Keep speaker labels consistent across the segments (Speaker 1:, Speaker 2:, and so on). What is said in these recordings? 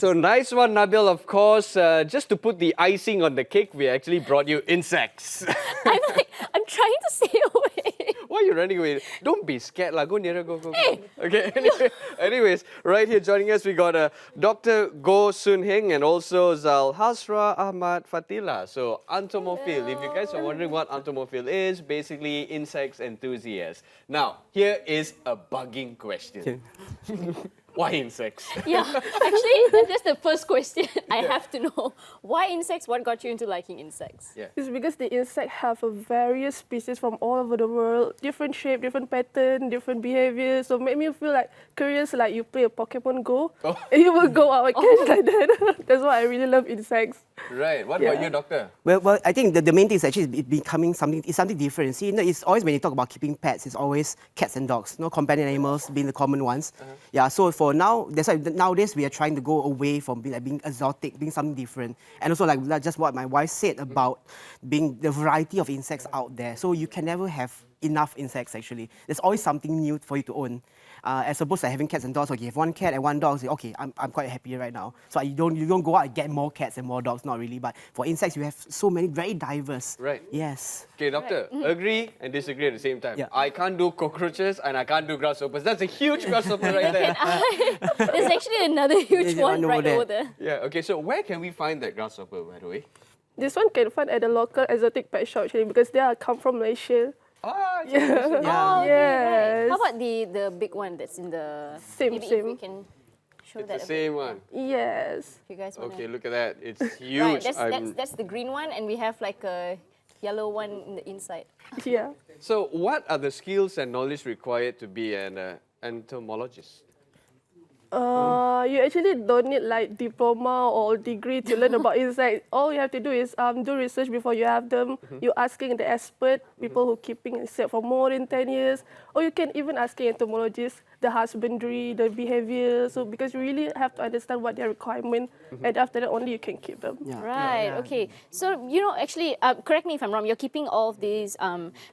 Speaker 1: So nice one, Nabil, of course. Just to put the icing on the cake, we actually brought you insects.
Speaker 2: I'm trying to stay away.
Speaker 1: Why are you running away? Don't be scared, lah. Go nearer, go.
Speaker 2: Hey.
Speaker 1: Okay, anyways, right here joining us, we got Dr. Goh Soon Heng and also ZALHASRAH, AHMAD, FATHILLAH. So, entomophile. If you guys are wondering what entomophile is, basically insects enthusiasts. Now, here is a bugging question. Why insects?
Speaker 2: Yeah, actually, that's the first question I have to know. Why insects? What got you into liking insects?
Speaker 1: Yeah.
Speaker 3: It's because the insect have a various species from all over the world, different shape, different pattern, different behavior. So make me feel like curious, like you play a Pokemon Go, and you will go out and catch like that. That's why I really love insects.
Speaker 1: Right. What about you, Doctor?
Speaker 4: Well, I think the main thing is actually becoming something different. See, it's always when you talk about keeping pets, it's always cats and dogs, companion animals being the common ones. Yeah. So for now, that's why nowadays we are trying to go away from being exotic, being something different, and also like just what my wife said about being the variety of insects out there. So you can never have enough insects actually. There's always something new for you to own. As opposed to having cats and dogs, okay, you have one cat and one dog, so okay, I'm quite happy right now. So you don't go out and get more cats and more dogs, not really. But for insects, you have so many, very diverse.
Speaker 1: Right.
Speaker 4: Yes.
Speaker 1: Okay, Doctor, agree and disagree at the same time.
Speaker 4: Yeah.
Speaker 1: I can't do cockroaches and I can't do grasshoppers. That's a huge grasshopper right there.
Speaker 2: There's actually another huge one right over there.
Speaker 1: Yeah, okay, so where can we find that grasshopper, by the way?
Speaker 3: This one can find at the local exotic pet shop actually because they are come from Malaysia.
Speaker 1: Ah,
Speaker 3: Yeah.
Speaker 2: Oh, okay, right.
Speaker 3: Yes.
Speaker 2: How about the big one that's in the...
Speaker 3: Same,
Speaker 2: maybe
Speaker 3: same.
Speaker 2: If we can show
Speaker 1: it's
Speaker 2: that
Speaker 1: the
Speaker 2: a bit.
Speaker 1: same one.
Speaker 3: Yes.
Speaker 2: If you guys want
Speaker 1: Okay, look at that. It's huge.
Speaker 2: Right, that's the green one, and we have like a yellow one in the inside.
Speaker 3: Yeah.
Speaker 1: So what are the skills and knowledge required to be an entomologist?
Speaker 3: You actually don't need like diploma or degree to learn about insects. All you have to do is do research before you have them. You're asking the expert, people who keeping insects for more than 10 years, or you can even ask an entomologist the husbandry, the behavior. So because you really have to understand what their requirement, and after that only you can keep them.
Speaker 4: Yeah.
Speaker 2: Right, okay. So, actually, correct me if I'm wrong, you're keeping all of these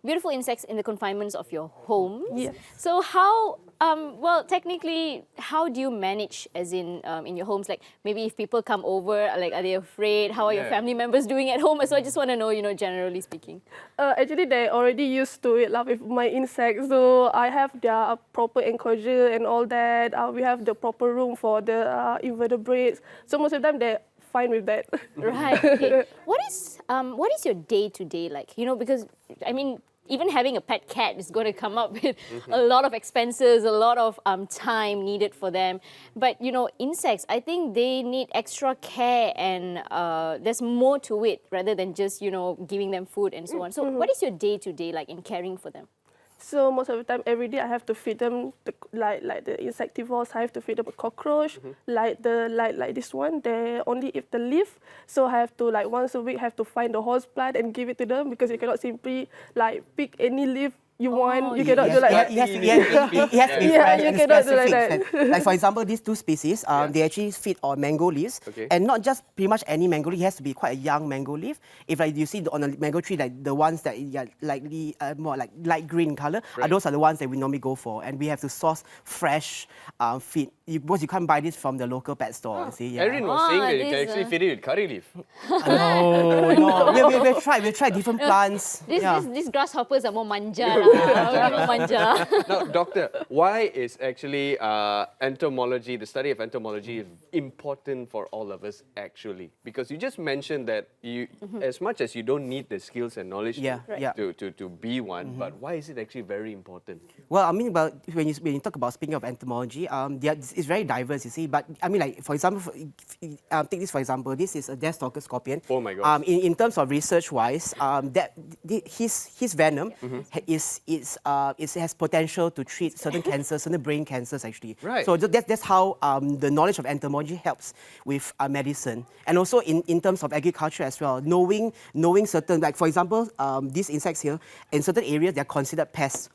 Speaker 2: beautiful insects in the confinements of your homes.
Speaker 3: Yes.
Speaker 2: So how, well, technically, how do you manage, as in your homes? Like, maybe if people come over, like, are they afraid? How are your family members doing at home? So I just want to know, generally speaking.
Speaker 3: Actually, they're already used to it, like with my insects. So I have their proper enclosure and all that. We have the proper room for the invertebrates. So most of the time, they're fine with that.
Speaker 2: Right. Okay. What is your day-to-day like? Because, I mean, even having a pet cat is going to come up with a lot of expenses, a lot of time needed for them. But, insects, I think they need extra care and there's more to it rather than just, giving them food and so on. So what is your day-to-day like in caring for them?
Speaker 3: So most of the time, every day I have to feed them like the insectivores. I have to feed them a cockroach, like this one. They only eat the leaf, so I have to once a week have to find the host plant and give it to them because you cannot simply pick any leaf you want. You cannot do like that.
Speaker 4: It has to be fresh and
Speaker 3: cannot do like
Speaker 4: specific.
Speaker 3: that.
Speaker 4: Like for example, these two species, they actually feed on mango leaves, and not just pretty much any mango leaf. It has to be quite a young mango leaf. If you see on a mango tree, like the ones that are likely more like light green in color, those are the ones that we normally go for, and we have to source fresh feed. Because you can't buy this from the local pet store. See,
Speaker 1: Erin was saying that you can actually feed it with curry leaf.
Speaker 4: No. We've tried different plants.
Speaker 2: These grasshoppers are more manja lah. More manja.
Speaker 1: Now, Doctor, why is actually entomology, the study of entomology, important for all of us actually? Because you just mentioned that you, as much as you don't need the skills and knowledge to be one, but why is it actually very important?
Speaker 4: Well, I mean, when you talk about speaking of entomology, it's very diverse, you see. But I mean, like for example, take this for example. This is a death stalker scorpion.
Speaker 1: Oh my God.
Speaker 4: In terms of research-wise, his venom it has potential to treat certain cancers, certain brain cancers actually.
Speaker 1: Right.
Speaker 4: So that's how the knowledge of entomology helps with medicine, and also in terms of agriculture as well. Knowing certain, like for example, these insects here in certain areas they are considered pests.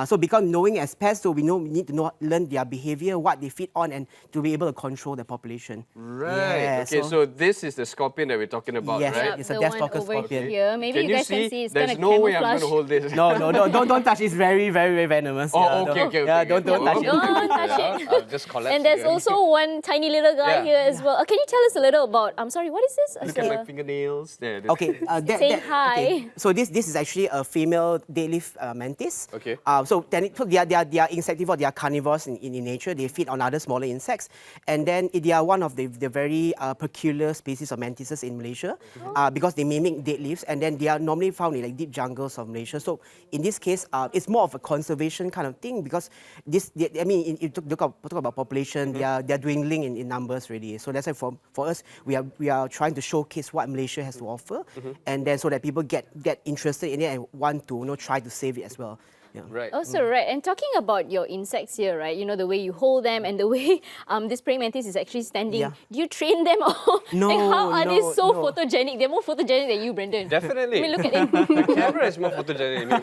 Speaker 4: So because knowing as pests, so we need to learn their behavior, what they feed on, and to be able to control the population.
Speaker 1: Right.
Speaker 4: Yeah,
Speaker 1: okay. So this is the scorpion that we're talking about,
Speaker 4: yes,
Speaker 1: right?
Speaker 4: it's a death stalker scorpion.
Speaker 2: Here. Maybe you guys can see it's
Speaker 1: There's
Speaker 2: kind of
Speaker 1: no way I'm going
Speaker 2: camouflage.
Speaker 1: to hold this.
Speaker 4: No, don't don't touch. It's very, very, very venomous.
Speaker 1: Oh,
Speaker 4: yeah,
Speaker 1: okay.
Speaker 4: Yeah, don't touch it.
Speaker 2: Don't touch it.
Speaker 1: I'll just collapse.
Speaker 2: And there's
Speaker 1: here.
Speaker 2: also one tiny little guy
Speaker 1: Yeah.
Speaker 2: here as well. Can you tell us a little about? I'm sorry, what is this?
Speaker 1: Look at my fingernails. There.
Speaker 4: Okay,
Speaker 2: Saying hi.
Speaker 4: Okay. So this is actually a female deadlift mantis.
Speaker 1: Okay.
Speaker 4: So they are insectivore. They are carnivores in nature. They feed on other smaller insects, and then they are one of the very peculiar species of mantises in Malaysia, because they mimic deadlifts, and then they are normally found in like deep jungles of Malaysia. So in this case, it's more of a conservation kind of thing because you talk about population, they are dwindling in numbers really. So that's why for us, we are trying to showcase what Malaysia has to offer, and then so that people get interested in it and want to try to save it as well. Yeah.
Speaker 1: Right.
Speaker 2: Also, right, and talking about your insects here, right, the way you hold them and the way this praying mantis is actually standing,
Speaker 4: Yeah.
Speaker 2: do you train them or
Speaker 4: No,
Speaker 2: like, how are they so
Speaker 4: no.
Speaker 2: photogenic? They're more photogenic than you, Brendan.
Speaker 1: Definitely.
Speaker 2: I mean, look at him.
Speaker 1: The camera is more photogenic.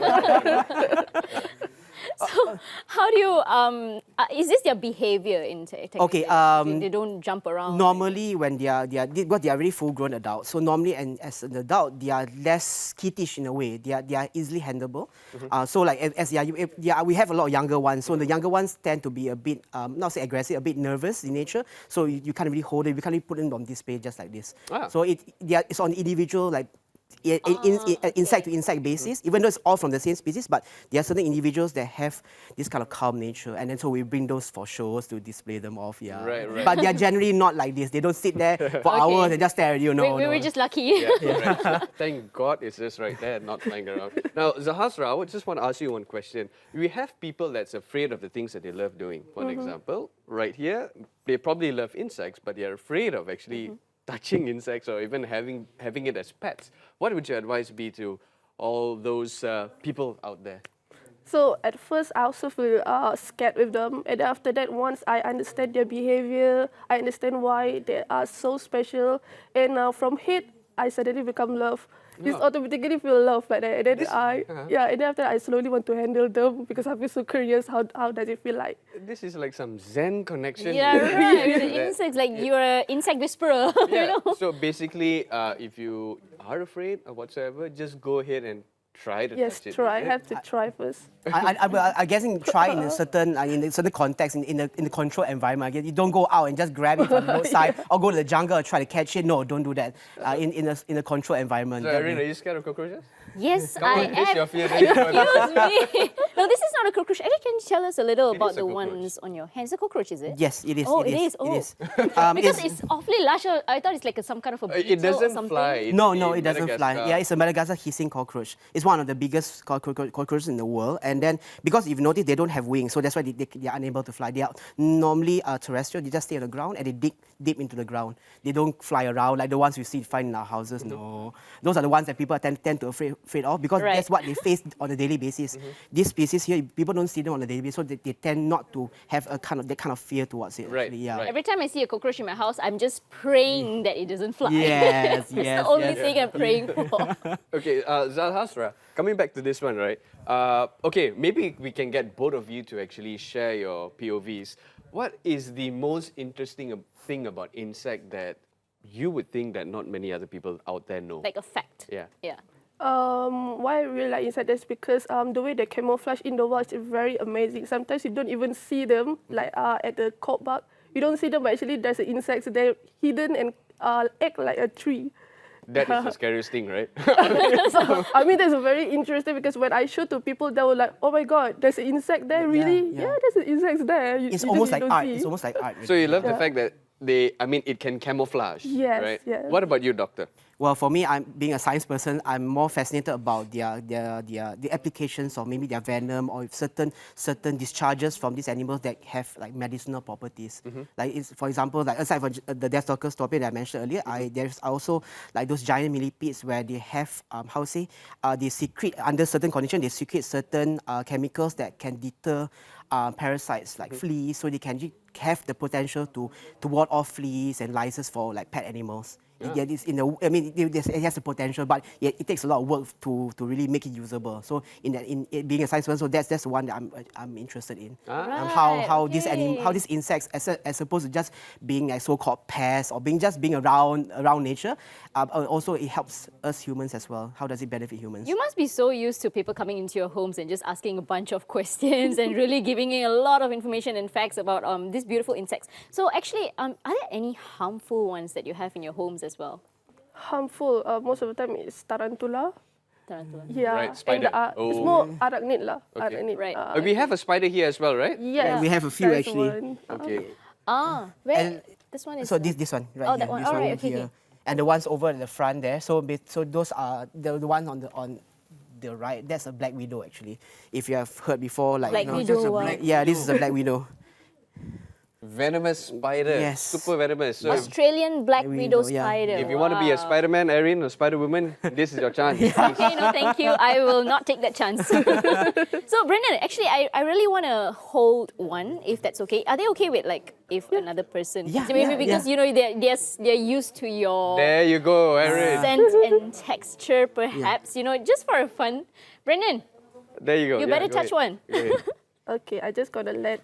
Speaker 2: So, how do you, is this their behavior in
Speaker 4: Okay,
Speaker 2: they don't jump around?
Speaker 4: Normally, when they are really full-grown adults. So normally, and as an adult, they are less skittish in a way. They are easily handleable. So like we have a lot of younger ones. So the younger ones tend to be a bit not say aggressive, a bit nervous in nature. So you can't really hold it. You can't really put it on display just like this.
Speaker 1: Ah.
Speaker 4: So it's on individual insect to insect basis, even though it's all from the same species, but there are certain individuals that have this kind of calm nature, and then so we bring those for shows to display them off. Yeah,
Speaker 1: Right.
Speaker 4: But they are generally not like this. They don't sit there for hours and just stare at you. No,
Speaker 2: we were just lucky.
Speaker 1: Yeah, right. Thank God it's just right there, not flying around. Now, ZALHASRAH, I would just want to ask you one question. We have people that's afraid of the things that they love doing. For example, right here, they probably love insects, but they're afraid of actually touching insects or even having it as pets. What would your advice be to all those people out there?
Speaker 3: So at first, I also feel scared with them. And after that, once I understand their behavior, I understand why they are so special. And from hate, I suddenly become love. Just automatically feel love like that. And then and then after that, I slowly want to handle them because I feel so curious. How does it feel like?
Speaker 1: This is like some Zen connection.
Speaker 2: Yeah, right. The insects, like you're an insect whisperer.
Speaker 1: Yeah. So basically, if you are afraid or whatsoever, just go ahead and try to
Speaker 3: Yes,
Speaker 1: touch it.
Speaker 3: try.
Speaker 1: is it?
Speaker 3: Have to try first.
Speaker 4: I guess try in a certain context, in the controlled environment. I guess you don't go out and just grab it from the roadside or go to the jungle and try to catch it. No, don't do that. In a controlled environment.
Speaker 1: So, Irene, are you scared of cockroaches?
Speaker 2: Yes,
Speaker 1: Come on,
Speaker 2: I
Speaker 1: face
Speaker 2: am.
Speaker 1: your fear.
Speaker 2: Excuse me. No, this is not a cockroach. Actually, can you tell us a little
Speaker 1: It
Speaker 2: about
Speaker 1: is a
Speaker 2: the
Speaker 1: cockroach.
Speaker 2: ones on your hands? A cockroach, is it?
Speaker 4: Yes, it is.
Speaker 2: Oh, it is. Oh.
Speaker 4: It is.
Speaker 2: Because it's awfully large. I thought it's like some kind of a beetle
Speaker 1: It doesn't
Speaker 2: or something.
Speaker 1: fly.
Speaker 4: No,
Speaker 1: in
Speaker 4: it doesn't fly.
Speaker 1: Madagascar.
Speaker 4: Yeah, it's a Madagascar hissing cockroach. It's one of the biggest cockroaches in the world. And then, because if you notice, they don't have wings, so that's why they are unable to fly. They are normally terrestrial. They just stay on the ground and they dig deep into the ground. They don't fly around like the ones we find in our houses. No, those are the ones that people tend to afraid of because
Speaker 2: Right.
Speaker 4: that's what they face on a daily basis. This species here, people don't see them on a daily basis, so they tend not to have that kind of fear towards it.
Speaker 1: Right,
Speaker 4: actually, yeah.
Speaker 1: right.
Speaker 2: Every time I see a cockroach in my house, I'm just praying that it doesn't fly.
Speaker 4: Yes,
Speaker 2: It's
Speaker 4: yes,
Speaker 2: the only
Speaker 4: yes.
Speaker 2: thing I'm praying for.
Speaker 1: Okay, ZALHASRAH, coming back to this one, right? Okay, maybe we can get both of you to actually share your POVs. What is the most interesting thing about insect that you would think that not many other people out there know?
Speaker 2: Like a fact.
Speaker 1: Yeah.
Speaker 2: Yeah.
Speaker 3: Why I really like insects is because the way they camouflage in the wild is very amazing. Sometimes you don't even see them, like at the cob bark. You don't see them, but actually there's insects there hidden and act like a tree.
Speaker 1: That is the scariest thing, right?
Speaker 3: So, I mean, that's very interesting because when I show to people, they were like, "Oh my God, there's an insect there, really?
Speaker 4: yeah.
Speaker 3: Yeah, there's an insect there."
Speaker 4: It's
Speaker 3: you
Speaker 4: almost
Speaker 3: just
Speaker 4: like
Speaker 3: don't
Speaker 4: art.
Speaker 3: see.
Speaker 4: It's almost like art.
Speaker 1: So you love the
Speaker 3: Yeah.
Speaker 1: fact that it can camouflage,
Speaker 3: Yes,
Speaker 1: right?
Speaker 3: yes.
Speaker 1: What about you, doctor?
Speaker 4: Well, for me, being a science person, I'm more fascinated about the applications of maybe their venom or certain discharges from these animals that have like medicinal properties. Like for example, like aside from the deathstalker scorpion that I mentioned earlier, there's also like those giant millipedes where they have they secrete under certain conditions, they secrete certain chemicals that can deter parasites like fleas, so they can have the potential to ward off fleas and lices for like pet animals. Yeah, it's in the. I mean, it has the potential, but it takes a lot of work to really make it usable. So in it being a science person, so that's the one that I'm interested in. How these insects, as opposed to just being like so-called pests or being around nature, also it helps us humans as well. How does it benefit humans?
Speaker 2: You must be so used to people coming into your homes and just asking a bunch of questions and really giving you a lot of information and facts about these beautiful insects. So actually, are there any harmful ones that you have in your homes as well?
Speaker 3: Harmful, most of the time it's tarantula.
Speaker 2: Tarantula.
Speaker 3: Yeah,
Speaker 1: Right, spider.
Speaker 3: and it's more arachnid lah.
Speaker 1: Okay.
Speaker 3: Arachnid.
Speaker 2: Right.
Speaker 1: We have a spider here as well, right?
Speaker 3: Yes,
Speaker 4: we have a few
Speaker 3: there's
Speaker 4: actually.
Speaker 3: one.
Speaker 1: Okay.
Speaker 2: Where? This one is...
Speaker 4: So this one right
Speaker 2: Oh,
Speaker 4: here.
Speaker 2: that one.
Speaker 4: This
Speaker 2: Alright,
Speaker 4: one
Speaker 2: okay,
Speaker 4: here.
Speaker 2: okay.
Speaker 4: And the ones over at the front there. So those are the ones on the right. That's a black widow actually. If you have heard before, like
Speaker 2: Black widow. Wow.
Speaker 4: yeah, this is a black widow.
Speaker 1: Venomous spider.
Speaker 4: Yes.
Speaker 1: Super venomous. So
Speaker 2: Australian black widow
Speaker 4: yeah.
Speaker 2: spider.
Speaker 1: if you want to be a
Speaker 2: Wow.
Speaker 1: Spider-Man, Erin, or Spider-Woman, this is your chance.
Speaker 2: Okay, no, thank you. I will not take that chance. So, Brendan, actually, I really want to hold one, if that's okay. Are they okay with like if another person?
Speaker 4: Yeah,
Speaker 2: So maybe
Speaker 4: yeah,
Speaker 2: because
Speaker 4: yeah.
Speaker 2: you know they're used to your
Speaker 1: There you go, Erin.
Speaker 2: scent and texture, perhaps. You know, just for fun. Brendan,
Speaker 1: There you go.
Speaker 2: you
Speaker 1: Yeah,
Speaker 2: better
Speaker 1: go
Speaker 2: touch
Speaker 1: ahead.
Speaker 2: one.
Speaker 1: Go ahead.
Speaker 3: Okay, I just gotta let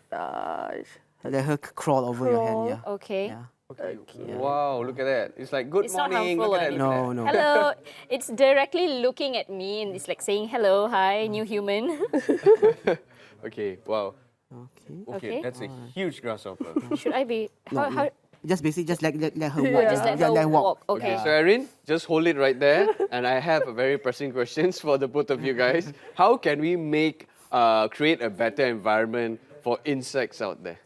Speaker 4: Let her crawl over your hand. Yeah.
Speaker 2: Okay.
Speaker 4: Yeah.
Speaker 1: Wow, look at that. It's like, good
Speaker 2: It's not
Speaker 1: morning.
Speaker 2: harmful
Speaker 1: Look
Speaker 2: or
Speaker 1: at that.
Speaker 2: anything.
Speaker 1: Look at
Speaker 4: No, no.
Speaker 2: Hello. It's directly looking at me and it's like saying hello, hi, new human.
Speaker 1: that. Okay, wow.
Speaker 4: Okay.
Speaker 2: Okay.
Speaker 1: That's a huge grasshopper.
Speaker 2: Should I be? How?
Speaker 4: Just basically, just let her walk.
Speaker 3: Yeah.
Speaker 2: Just let her walk. Okay.
Speaker 1: So Erin, just hold it right there. And I have a very pressing questions for the both of you guys. How can we create a better environment for insects out there?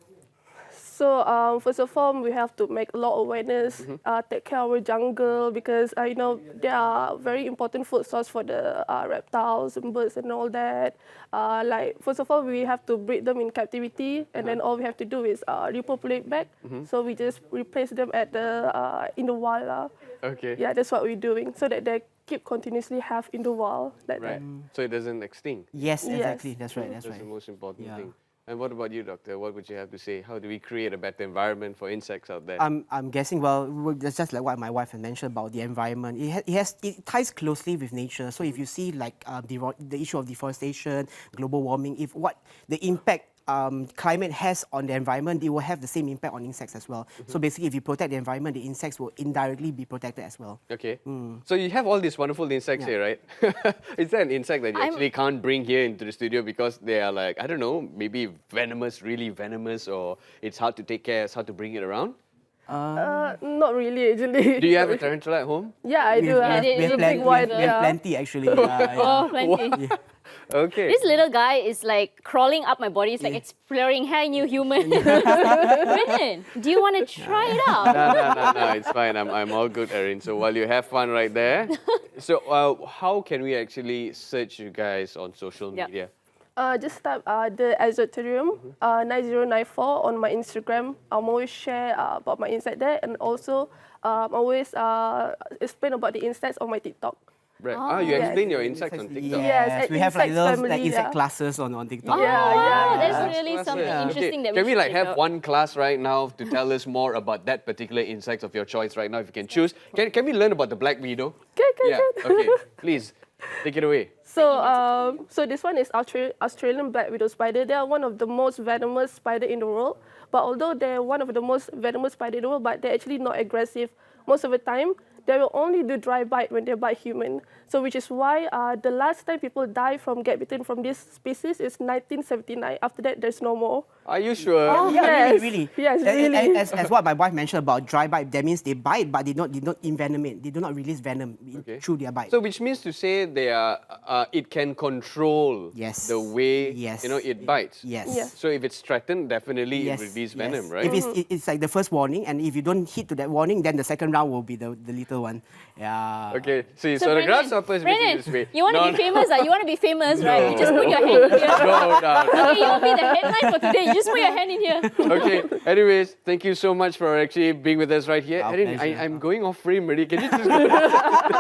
Speaker 3: So first of all, we have to make a lot of awareness, take care of our jungle because you know they are very important food source for the reptiles and birds and all that. Like first of all, we have to breed them in captivity, and then all we have to do is repopulate back. So we just replace them at the in the wild.
Speaker 1: Okay.
Speaker 3: Yeah, that's what we're doing, so that they keep continuously have in the wild like
Speaker 1: Right.
Speaker 3: that.
Speaker 1: So it doesn't extinct.
Speaker 4: Yes,
Speaker 3: Yes.
Speaker 4: exactly. That's right. That's
Speaker 1: That's
Speaker 4: right.
Speaker 1: the most important
Speaker 4: Yeah.
Speaker 1: thing. And what about you, Doctor? What would you have to say? How do we create a better environment for insects out there?
Speaker 4: I'm guessing, that's just like what my wife had mentioned about the environment. It ties closely with nature. So if you see like the issue of deforestation, global warming, the impact climate has on the environment, it will have the same impact on insects as well. So basically, if you protect the environment, the insects will indirectly be protected as well.
Speaker 1: Okay. So you have all these wonderful insects here, right? Is there an insect that you actually can't bring here into the studio because they are like, I don't know, maybe venomous, really venomous, or it's hard to take care, it's hard to bring it around?
Speaker 3: Not really, actually.
Speaker 1: Do you have a tarantula at home?
Speaker 3: Yeah, I do.
Speaker 2: we have
Speaker 3: big one.
Speaker 4: we have plenty actually.
Speaker 2: Oh, plenty.
Speaker 1: Okay.
Speaker 2: This little guy is like crawling up my body. It's like exploring, hi, new human. Brendan, do you want to try it out?
Speaker 1: No, it's fine. I'm all good, Erin. So while you have fun right there, so how can we actually search you guys on social
Speaker 2: Yeah.
Speaker 1: media?
Speaker 3: Just type the Exoterium 9094 on my Instagram. I'm always share about my insect there, and also always explain about the insects on my TikTok.
Speaker 1: Right. You
Speaker 3: yes.
Speaker 1: explain your insects on TikTok.
Speaker 3: Yes,
Speaker 4: we have like
Speaker 3: insect
Speaker 4: those
Speaker 3: family,
Speaker 4: like insect
Speaker 3: yeah.
Speaker 4: classes on TikTok.
Speaker 2: Oh,
Speaker 3: Yeah.
Speaker 2: that's really
Speaker 1: Classes.
Speaker 2: something
Speaker 1: Okay.
Speaker 2: interesting that
Speaker 1: Can we
Speaker 2: should
Speaker 1: like
Speaker 2: check
Speaker 1: have
Speaker 2: out.
Speaker 1: one class right now to tell us more about that particular insect of your choice right now, if you can choose? Can we learn about the black widow?
Speaker 3: Can.
Speaker 1: Okay, please take it away.
Speaker 3: So this one is Australian black widow spider. They are one of the most venomous spider in the world. But although they're one of the most venomous spider in the world, but they're actually not aggressive. Most of the time, they will only do dry bite when they bite human. So which is why the last time people die from get bitten from this species is 1979. After that, there's no more.
Speaker 1: Are you sure?
Speaker 4: Yeah,
Speaker 3: Yes.
Speaker 4: really.
Speaker 3: Yes,
Speaker 4: And-
Speaker 3: really.
Speaker 4: As what my wife mentioned about dry bite, that means they bite, but they don't envenomate. They do not release venom through their bite.
Speaker 1: So which means to say they are, it can control
Speaker 4: Yes.
Speaker 1: the way
Speaker 4: Yes.
Speaker 1: it bites.
Speaker 4: Yes.
Speaker 3: Yes.
Speaker 1: So if it's threatened, definitely
Speaker 4: Yes,
Speaker 1: it releases
Speaker 4: yes.
Speaker 1: venom, right?
Speaker 4: If it's like the first warning, and if you don't hit to that warning, then the second round will be the little one. Yeah.
Speaker 1: Okay, see, so the
Speaker 2: Brendan,
Speaker 1: grasshoppers making
Speaker 2: Brendan,
Speaker 1: this way.
Speaker 2: you want to be famous? You want to be famous, right? You just put your hand in here.
Speaker 1: No.
Speaker 2: Okay, you'll be the headline for today. You just put your hand in here.
Speaker 1: Okay, anyways, thank you so much for actually being with us right here.
Speaker 4: Our
Speaker 1: Erin,
Speaker 4: pleasure.
Speaker 1: I'm going off frame already. Can you just